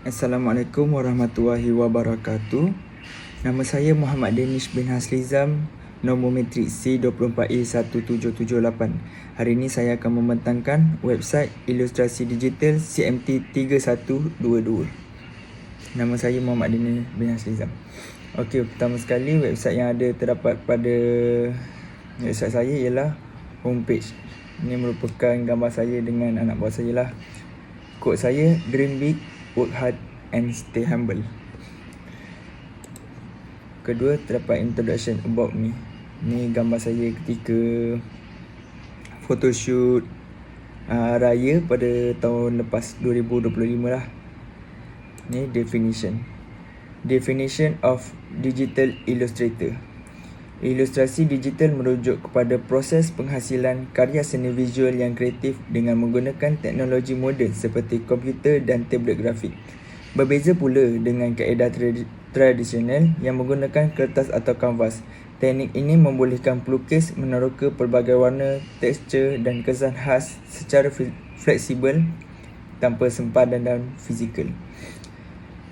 Assalamualaikum warahmatullahi wabarakatuh. Nama saya Muhammad Danish bin Haslizam, nombor matrik C24A1778. Hari ini saya akan membentangkan website ilustrasi digital CMT 3122. Nama saya Muhammad Danish bin Haslizam. Okey, pertama sekali website yang ada terdapat pada website saya ialah homepage. Ini merupakan gambar saya dengan anak buah saya lah. Kod saya dream big, work hard and stay humble. Kedua, terdapat introduction about me. Ni gambar saya ketika photoshoot raya pada tahun lepas 2025 lah. Ni definition of digital illustrator. Ilustrasi digital merujuk kepada proses penghasilan karya seni visual yang kreatif dengan menggunakan teknologi moden seperti komputer dan tablet grafik. Berbeza pula dengan kaedah tradisional yang menggunakan kertas atau kanvas. Teknik ini membolehkan pelukis meneroka pelbagai warna, tekstur dan kesan khas secara fleksibel tanpa sempadan dan fizikal.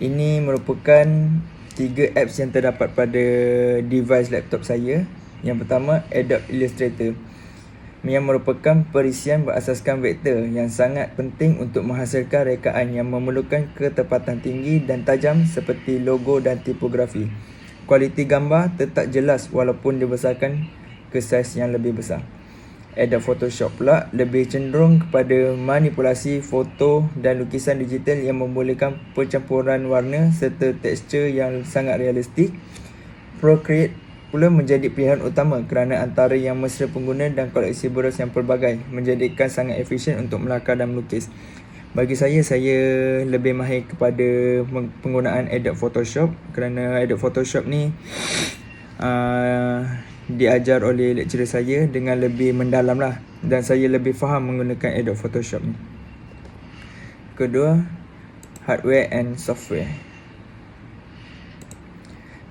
Ini merupakan 3 apps yang terdapat pada device laptop saya. Yang pertama, Adobe Illustrator, yang merupakan perisian berasaskan vektor yang sangat penting untuk menghasilkan rekaan yang memerlukan ketepatan tinggi dan tajam seperti logo dan tipografi. Kualiti gambar tetap jelas walaupun dibesarkan ke saiz yang lebih besar. Adobe Photoshop pula lebih cenderung kepada manipulasi foto dan lukisan digital yang membolehkan pencampuran warna serta tekstur yang sangat realistik. Procreate pula menjadi pilihan utama kerana antara yang mesra pengguna dan koleksi browse yang pelbagai, menjadikan sangat efisien untuk melakar dan melukis. Bagi saya lebih mahir kepada penggunaan Adobe Photoshop kerana Adobe Photoshop ni diajar oleh lecturer saya dengan lebih mendalam lah, dan saya lebih faham menggunakan Adobe Photoshop ni. Kedua, hardware and software.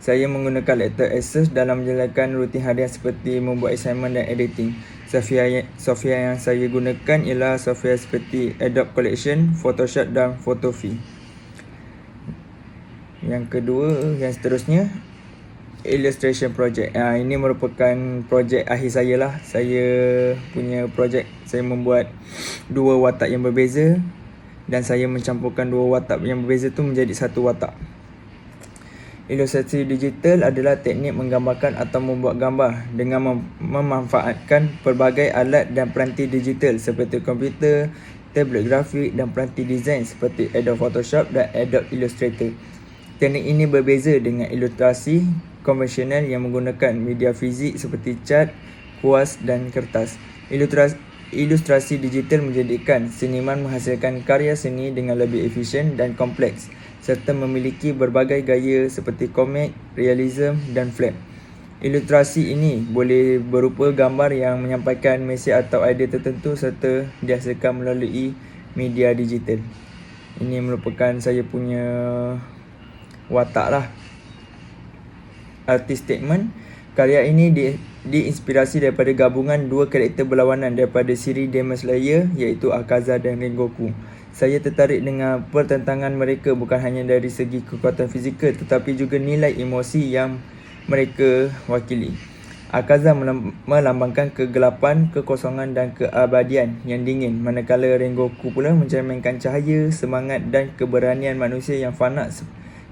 Saya menggunakan laptop Asus dalam menjalankan rutin harian seperti membuat assignment dan editing. Software yang saya gunakan ialah software seperti Adobe Collection, Photoshop dan Photopea. Yang kedua, yang seterusnya, illustration project. Ini merupakan projek akhir saya lah. Saya punya projek, saya membuat 2 watak yang berbeza dan saya mencampurkan 2 watak yang berbeza tu menjadi satu watak. Ilustrasi digital adalah teknik menggambarkan atau membuat gambar dengan memanfaatkan pelbagai alat dan peranti digital seperti komputer, tablet grafik dan peranti desain seperti Adobe Photoshop dan Adobe Illustrator. Teknik ini berbeza dengan ilustrasi konvensional yang menggunakan media fizik seperti cat, kuas dan kertas. Ilustrasi digital menjadikan seniman menghasilkan karya seni dengan lebih efisien dan kompleks serta memiliki berbagai gaya seperti komik, realism dan flat. Ilustrasi ini boleh berupa gambar yang menyampaikan mesej atau idea tertentu serta dihasilkan melalui media digital. Ini merupakan saya punya watak lah. Artist statement. Karya ini diinspirasi daripada gabungan 2 karakter berlawanan daripada siri Demon Slayer iaitu Akaza dan Rengoku. Saya tertarik dengan pertentangan mereka bukan hanya dari segi kekuatan fizikal tetapi juga nilai emosi yang mereka wakili. Akaza melambangkan kegelapan, kekosongan dan keabadian yang dingin, manakala Rengoku pula mencerminkan cahaya, semangat dan keberanian manusia yang fana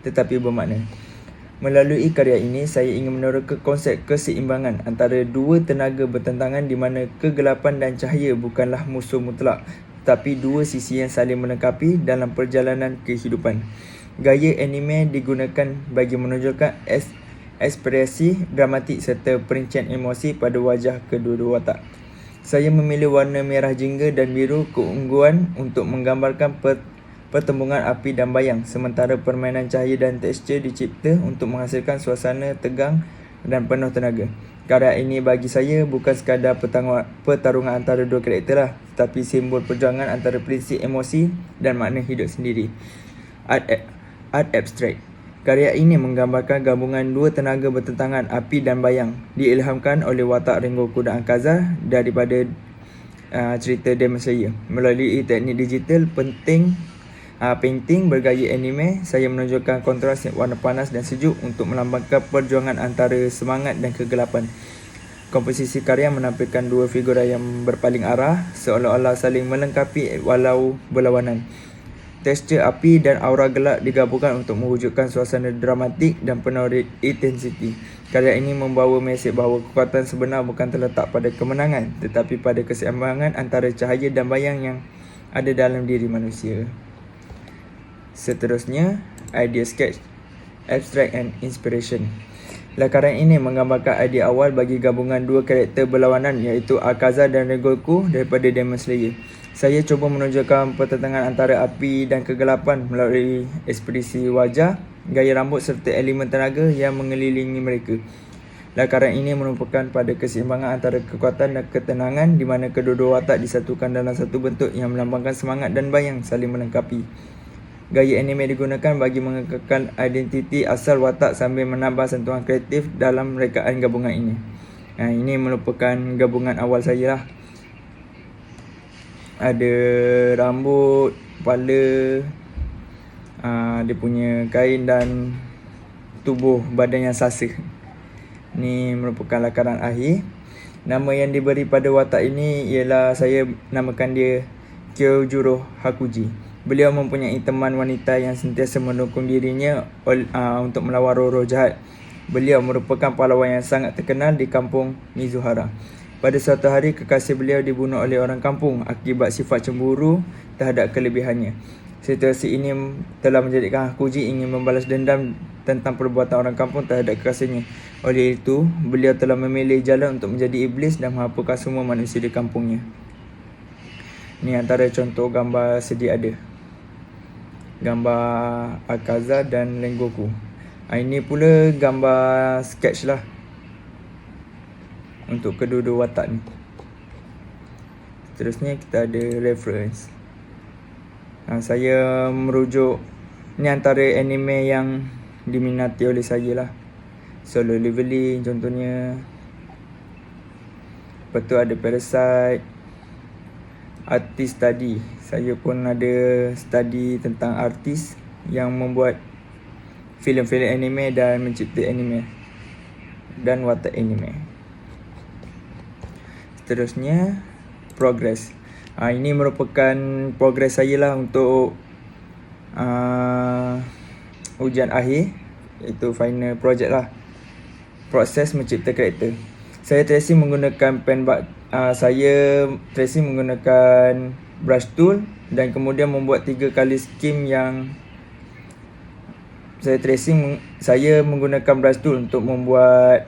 tetapi bermakna. Melalui karya ini, saya ingin meneroka konsep keseimbangan antara 2 tenaga bertentangan di mana kegelapan dan cahaya bukanlah musuh mutlak, tetapi 2 sisi yang saling melengkapi dalam perjalanan kehidupan. Gaya anime digunakan bagi menonjolkan ekspresi dramatik serta perincian emosi pada wajah kedua-dua watak. Saya memilih warna merah jingga dan biru keungguan untuk menggambarkan pertembungan api dan bayang, sementara permainan cahaya dan tekstur dicipta untuk menghasilkan suasana tegang dan penuh tenaga. Karya ini bagi saya bukan sekadar pertarungan antara 2 karakter lah, tetapi simbol perjuangan antara prinsip emosi dan makna hidup sendiri. Art abstract. Karya ini menggambarkan gabungan 2 tenaga bertentangan, api dan bayang, diilhamkan oleh watak Rengoku dan Akaza daripada cerita Demon Slayer. Melalui teknik digital penting painting bergaya anime, saya menunjukkan kontras warna panas dan sejuk untuk melambangkan perjuangan antara semangat dan kegelapan. Komposisi karya menampilkan dua figura yang berpaling arah, seolah-olah saling melengkapi walau berlawanan. Tekstur api dan aura gelap digabungkan untuk mewujudkan suasana dramatik dan penuh intensiti. Karya ini membawa mesej bahawa kekuatan sebenar bukan terletak pada kemenangan, tetapi pada keseimbangan antara cahaya dan bayang yang ada dalam diri manusia. Seterusnya, idea sketch, abstract and inspiration. Lakaran ini menggambarkan idea awal bagi gabungan dua karakter berlawanan iaitu Akaza dan Rengoku daripada Demon Slayer. Saya cuba menunjukkan pertentangan antara api dan kegelapan melalui ekspresi wajah, gaya rambut serta elemen tenaga yang mengelilingi mereka. Lakaran ini merupakan pada keseimbangan antara kekuatan dan ketenangan di mana kedua-dua watak disatukan dalam satu bentuk yang melambangkan semangat dan bayang saling melengkapi. Gaya anime digunakan bagi mengekalkan identiti asal watak sambil menambah sentuhan kreatif dalam rekaan gabungan ini. Ini merupakan gabungan awal saya lah. Ada rambut, kepala, dia punya kain dan tubuh badan yang sasa. Ini merupakan lakaran akhir. Nama yang diberi pada watak ini ialah saya namakan dia Kyojuro Hakuji. Beliau mempunyai teman wanita yang sentiasa mendukung dirinya untuk melawan roh-roh jahat. Beliau merupakan pahlawan yang sangat terkenal di kampung Mizuhara. Pada suatu hari, kekasih beliau dibunuh oleh orang kampung akibat sifat cemburu terhadap kelebihannya. Situasi ini telah menjadikan Hakuji ingin membalas dendam tentang perbuatan orang kampung terhadap kekasihnya. Oleh itu, beliau telah memilih jalan untuk menjadi iblis dan menghapuskan semua manusia di kampungnya. Ini antara contoh gambar sedia ada. Gambar Akaza dan Rengoku. Ini pula gambar sketch lah untuk kedua-dua watak ni. Seterusnya kita ada reference. Saya merujuk, ni antara anime yang diminati oleh saya lah. Solo Leveling contohnya. Lepas tu ada Parasite, Artist Study. Saya pun ada study tentang artis yang membuat filem-filem anime dan mencipta anime dan watak anime. Seterusnya, progress. Ini merupakan progress saya lah untuk ujian akhir, iaitu final project lah. Proses mencipta karakter. Saya tracing menggunakan saya tracing menggunakan brush tool dan kemudian membuat 3 kali skim yang saya menggunakan brush tool untuk membuat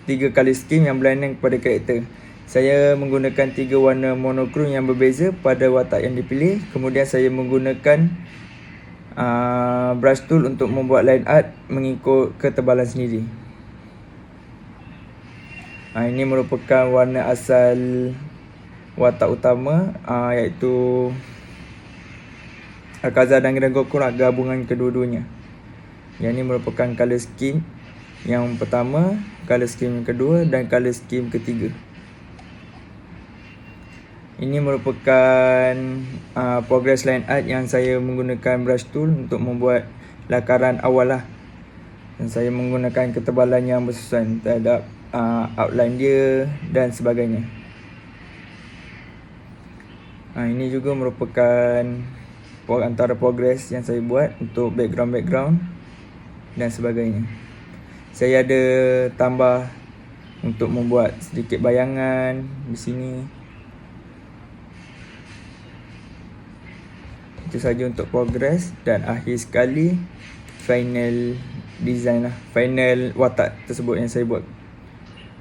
3 kali skim yang berlainan kepada karakter. Saya menggunakan 3 warna monokrom yang berbeza pada watak yang dipilih. Kemudian saya menggunakan brush tool untuk membuat line art mengikut ketebalan sendiri. Ini merupakan warna asal watak utama, iaitu Akaza dan Rengoku lah, gabungan kedua-duanya. Yang ini merupakan color scheme yang pertama, color scheme yang kedua dan color scheme ketiga. Ini merupakan progress line art yang saya menggunakan brush tool untuk membuat lakaran awal lah. Dan saya menggunakan ketebalan yang bersesuaian terhadap outline dia dan sebagainya. Ini juga merupakan antara progress yang saya buat untuk background dan sebagainya. Saya ada tambah untuk membuat sedikit bayangan di sini. Itu saja untuk progress dan akhir sekali final design lah, final watak tersebut yang saya buat.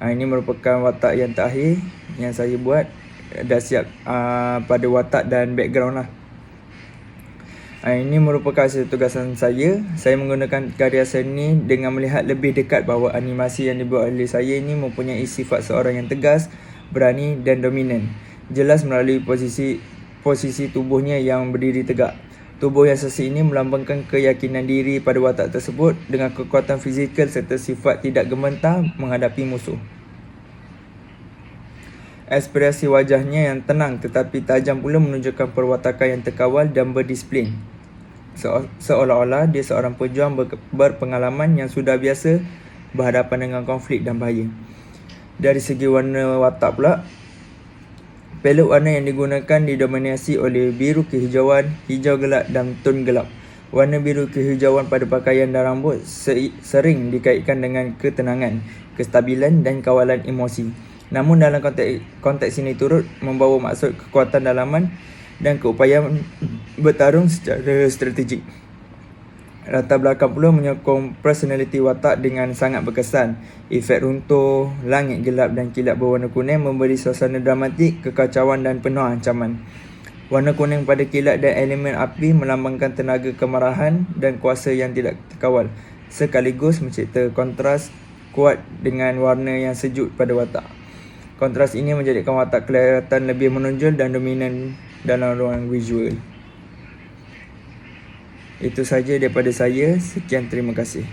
Ini merupakan watak yang terakhir yang saya buat. Dah siap pada watak dan background lah. Ini merupakan hasil tugasan saya. Saya menggunakan karya seni dengan melihat lebih dekat bahawa animasi yang dibuat oleh saya ini mempunyai sifat seorang yang tegas, berani dan dominan. Jelas melalui posisi tubuhnya yang berdiri tegak. Tubuh yang sesi ini melambangkan keyakinan diri pada watak tersebut dengan kekuatan fizikal serta sifat tidak gementar menghadapi musuh. Ekspresi wajahnya yang tenang tetapi tajam pula menunjukkan perwatakan yang terkawal dan berdisiplin. seolah-olah dia seorang pejuang berpengalaman yang sudah biasa berhadapan dengan konflik dan bahaya. Dari segi warna watak pula, palet warna yang digunakan didominasi oleh biru kehijauan, hijau gelap dan tone gelap. Warna biru kehijauan pada pakaian dan rambut sering dikaitkan dengan ketenangan, kestabilan dan kawalan emosi. Namun dalam konteks ini turut membawa maksud kekuatan dalaman dan keupayaan bertarung secara strategik. Latar belakang pula menyokong personaliti watak dengan sangat berkesan. Efek runtuh, langit gelap dan kilat berwarna kuning memberi suasana dramatik, kekacauan dan penuh ancaman. Warna kuning pada kilat dan elemen api melambangkan tenaga kemarahan dan kuasa yang tidak terkawal, sekaligus mencipta kontras kuat dengan warna yang sejuk pada watak. Kontras ini menjadikan watak kelihatan lebih menonjol dan dominan dalam ruang visual. Itu saja daripada saya. Sekian, terima kasih.